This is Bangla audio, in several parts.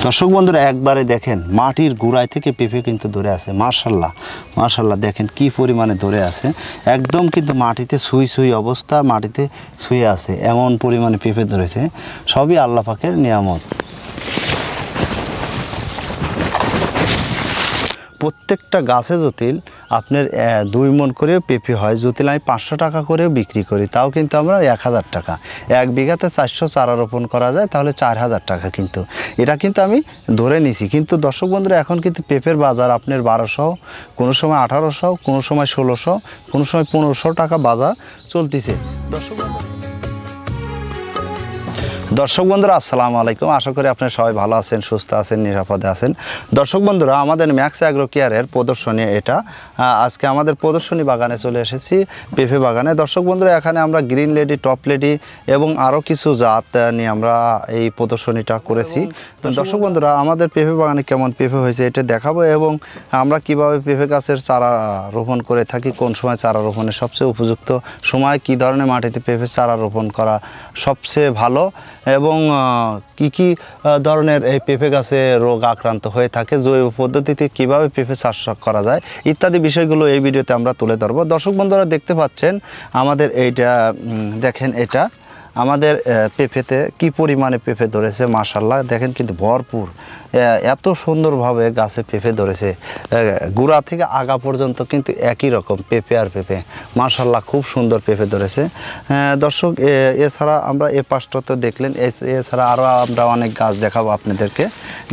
দর্শক বন্ধুরা একবারে দেখেন মাটির গোড়ায় থেকে পেঁপে কিন্তু ধরে আছে। মাশাল্লাহ মাশাল্লাহ, দেখেন কি পরিমাণে ধরে আছে, একদম কিন্তু মাটিতে ছুঁই অবস্থা, মাটিতে ছুঁয়ে আছে এমন পরিমাণে পেঁপে ধরেছে। সবই আল্লাহ পাকের নিয়ামত। প্রত্যেকটা গাছে জটিল আপনার 2 মণ করে পেঁপে হয়, জটিল আমি 500 টাকা করেও বিক্রি করি, তাও কিন্তু আমরা 1000 টাকা। 1 বিঘাতে 400 চারা রোপণ করা যায়, তাহলে 4000 টাকা। কিন্তু এটা কিন্তু আমি ধরে নিছি। কিন্তু দর্শক বন্ধুরা এখন কিন্তু পেঁপের বাজার আপনার 1200, কোনো সময় 1800, কোনো সময় 1600, কোনো সময় 1500 টাকা বাজার চলতেছে। দর্শক বন্ধুরা আসসালামু আলাইকুম, আশা করি আপনারা সবাই ভালো আছেন, সুস্থ আছেন, নিরাপদে আছেন। দর্শক বন্ধুরা আমাদের ম্যাক্স অ্যাগ্রো কেয়ারের প্রদর্শনী এটা। আজকে আমাদের প্রদর্শনী বাগানে চলে এসেছি, পেঁপে বাগানে। দর্শক বন্ধুরা এখানে আমরা গ্রিন লেডি, টপ লেডি এবং আরও কিছু জাত নিয়ে আমরা এই প্রদর্শনীটা করেছি। তো দর্শক বন্ধুরা আমাদের পেঁপে বাগানে কেমন পেঁপে হয়েছে এটা দেখাবো, এবং আমরা কিভাবে পেঁপে গাছের চারা রোপণ করে থাকি, কোন সময় চারা রোপণের সবচেয়ে উপযুক্ত সময়, কী ধরনের মাটিতে পেঁপে চারা রোপণ করা সবচেয়ে ভালো, এবং কি ধরনের এই পেঁপে গাছে রোগ আক্রান্ত হয়ে থাকে, জৈব পদ্ধতিতে কিভাবে পেঁপে চাষ করা যায় ইত্যাদি বিষয়গুলো এই ভিডিওতে আমরা তুলে ধরবো। দর্শক বন্ধুরা দেখতে পাচ্ছেন আমাদের এইটা, দেখেন এটা আমাদের পেঁপেতে কি পরিমাণে পেঁপে ধরেছে। মাশাল্লাহ দেখেন কিন্তু ভরপুর, এত সুন্দরভাবে গাছে পেঁপে ধরেছে, গোড়া থেকে আগা পর্যন্ত কিন্তু একই রকম পেঁপে আর পেঁপে। মাশাল্লাহ খুব সুন্দর পেঁপে ধরেছে। দর্শক এছাড়া আমরা এ পাশটাতে দেখলেন, এছাড়া আরও আমরা অনেক গাছ দেখাবো আপনাদেরকে।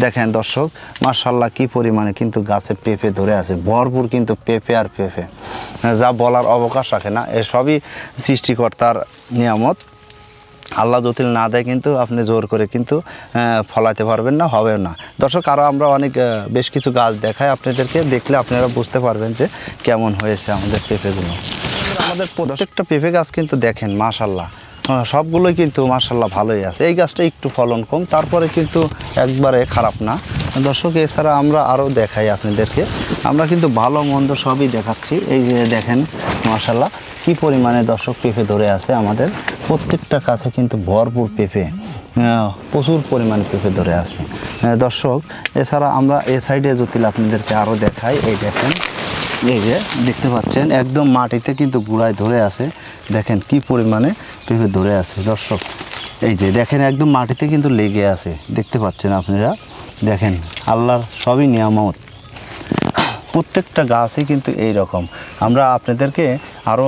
দেখেন দর্শক মাশাল্লাহ কি পরিমাণে কিন্তু গাছে পেঁপে ধরে আছে, ভরপুর কিন্তু পেঁপে আর পেঁপে, যা বলার অবকাশ রাখে না। এসবই সৃষ্টিকর্তার নিয়ামত। আল্লাহ জটিল না দেয় কিন্তু আপনি জোর করে কিন্তু ফলাতে পারবেন না, হবেও না। দর্শক আরও আমরা অনেক বেশ কিছু গাছ দেখাই আপনাদেরকে, দেখলে আপনারা বুঝতে পারবেন যে কেমন হয়েছে আমাদের পেঁপেগুলো। আমাদের প্রত্যেকটা পেঁপে গাছ কিন্তু দেখেন মাশাল্লাহ সবগুলোই কিন্তু মাশাল্লাহ ভালোই আছে। এই গাছটা একটু ফলন কম, তারপরে কিন্তু একবারে খারাপ না। দর্শক এছাড়া আমরা আরও দেখাই আপনাদেরকে, আমরা কিন্তু ভালো মন্দ সবই দেখাচ্ছি। এই যে দেখেন মাশাল্লাহ কি পরিমাণে দর্শক পেঁপে ধরে আছে, আমাদের প্রত্যেকটা গাছে কিন্তু ভরপুর পেঁপে, প্রচুর পরিমাণে পেঁপে ধরে আছে। দর্শক এছাড়া আমরা এ সাইডে যদি আপনাদেরকে আরও দেখাই, এই দেখেন এই যে দেখতে পাচ্ছেন একদম মাটিতে কিন্তু গুড়ায় ধরে আছে, দেখেন কি পরিমাণে পেঁপে ধরে আছে। দর্শক এই যে দেখেন একদম মাটিতে কিন্তু লেগে আছে, দেখতে পাচ্ছেন আপনারা। দেখেন আল্লাহর সবই নিয়ামত, প্রত্যেকটা গাছই কিন্তু এই রকম। আমরা আপনাদেরকে আরও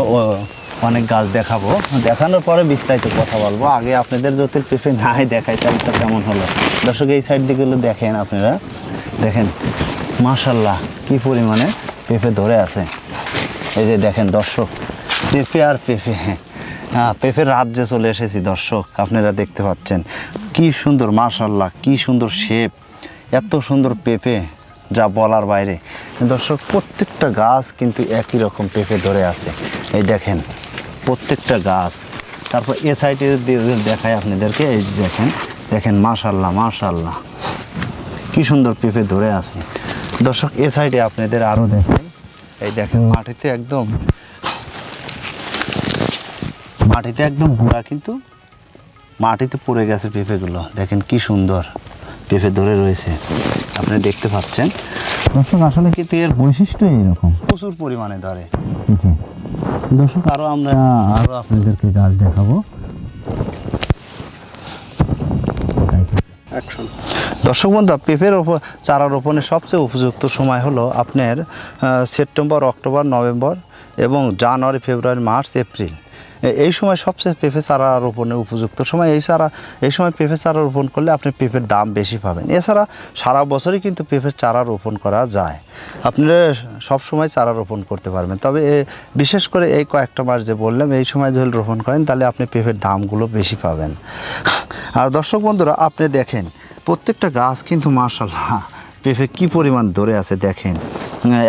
অনেক গাছ দেখাবো, দেখানোর পরে বিস্তারিত কথা বলবো। আগে আপনাদের যদি পেঁপে নাই দেখাই তাহলে তো কেমন হলো। দর্শক এই সাইড দিকেগুলো দেখেন আপনারা, দেখেন মাশাল্লাহ কি পরিমাণে পেঁপে ধরে আছে। এই যে দেখেন দর্শক পেঁপে আর পেঁপে, হ্যাঁ পেঁপের রাজ্যে চলে এসেছি দর্শক। আপনারা দেখতে পাচ্ছেন কি সুন্দর, মাশাল্লাহ কি সুন্দর শেপ, এত সুন্দর পেঁপে যা বলার বাইরে। দর্শক প্রত্যেকটা গাছ কিন্তু একই রকম পেঁপে ধরে আছে, এই দেখেন প্রত্যেকটা গাছ। তারপর এ সাইডে দেখায় আপনাদেরকে, এই দেখেন দেখেন মাশাল্লাহ মাশাল্লাহ কি সুন্দর পেঁপে ধরে আছে। দর্শক এ সাইডে আপনাদের আরও দেখেন, এই দেখেন মাটিতে একদম গুঁড়া, কিন্তু মাটিতে পড়ে গেছে পেঁপেগুলো, দেখেন কি সুন্দর পেঁপে ধরে রয়েছে, আপনি দেখতে পাচ্ছেন। দর্শক আসলে কিন্তু এর বৈশিষ্ট্য এইরকম, প্রচুর পরিমাণে ধরে। দর্শক আমরা আরও আপনাদেরকে গাছ দেখাবো। দর্শক বন্ধু পেঁপের চারা রোপণের সবচেয়ে উপযুক্ত সময় হলো আপনার সেপ্টেম্বর, অক্টোবর, নভেম্বর এবং জানুয়ারি, ফেব্রুয়ারি, মার্চ, এপ্রিল। এই সময় সবচেয়ে পেঁপে চারা রোপণের উপযুক্ত সময়। এই সময় পেঁপে চারা রোপণ করলে আপনি পেঁপের দাম বেশি পাবেন। এছাড়া সারা বছরই কিন্তু পেঁপের চারা রোপণ করা যায়, আপনারা সব সময় চারা রোপণ করতে পারবেন। তবে বিশেষ করে এই কয়েকটা মাস যে বললাম, এই সময় যদি রোপণ করেন তাহলে আপনি পেঁপের দামগুলো বেশি পাবেন। আর দর্শক বন্ধুরা আপনি দেখেন প্রত্যেকটা গাছ কিন্তু মাশাল্লাহ পেঁপে কী পরিমাণ ধরে আছে। দেখেন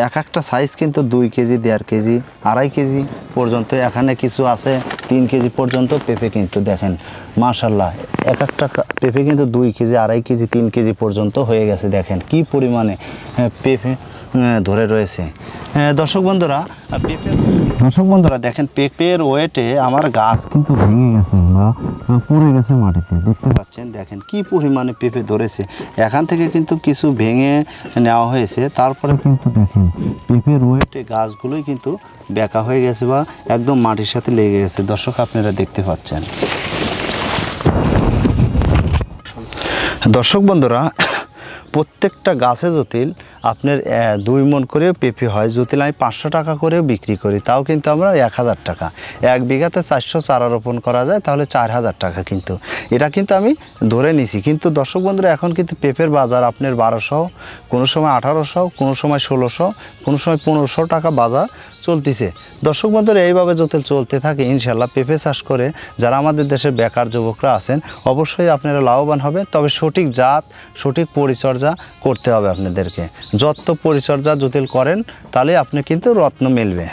এক একটা সাইজ কিন্তু 2 কেজি, 1.5 কেজি, 2.5 কেজি পর্যন্ত, এখানে কিছু আছে 3 কেজি পর্যন্ত পেঁপে কিন্তু দেখেন মাশাআল্লাহ এক একটা পেঁপে কিন্তু 2 কেজি 2.5 কেজি 3 কেজি পর্যন্ত হয়ে গেছে। দেখেন কি পরিমাণে পেঁপে ধরে রয়েছে। দর্শক বন্ধুরা দেখেন পেঁপের ওয়েটে আমার গাছ কিন্তু ভেঙে গেছে বা পড়ে গেছে মাটিতে, দেখতে পাচ্ছেন। দেখেন কি পরিমাণে পেঁপে ধরেছে। এখান থেকে কিন্তু কিছু ভেঙে নেওয়া হয়েছে, তারপরে কিন্তু দেখেন পেঁপের ওয়েটে গাছগুলোই কিন্তু বেঁকা হয়ে গেছে বা একদম মাটির সাথে লেগে গেছে। দর্শক আপনারা দেখতে পাচ্ছেন। দর্শক বন্ধুরা প্রত্যেকটা গাছে জটিল আপনার 2 মণ করে পেঁপে হয়। জটিল আমি 500 টাকা করেও বিক্রি করি, তাও কিন্তু আমরা 1000 টাকা। 1 বিঘাতে 400 চারা রোপণ করা যায়, তাহলে 4000 টাকা কিন্তু এটা কিন্তু আমি ধরে নিছি। কিন্তু দর্শক বন্ধুরা এখন কিন্তু পেঁপের বাজার আপনার 1200, কোনো সময় 1800, কোনো সময় 1600, কোনো সময় 1500 টাকা বাজার চলতেছে। দর্শক বন্ধুরা এইভাবে জটিল চলতে থাকে ইনশাল্লাহ পেঁপে চাষ করে যারা আমাদের দেশের বেকার যুবকরা আছেন অবশ্যই আপনারা লাভবান হবে। তবে সঠিক জাত সঠিক পরিচর্যা করতে হবে আপনাদেরকে। যত পরিচর্যা জটিল করেন তাহলে আপনি কিন্তু রত্ন মিলবে।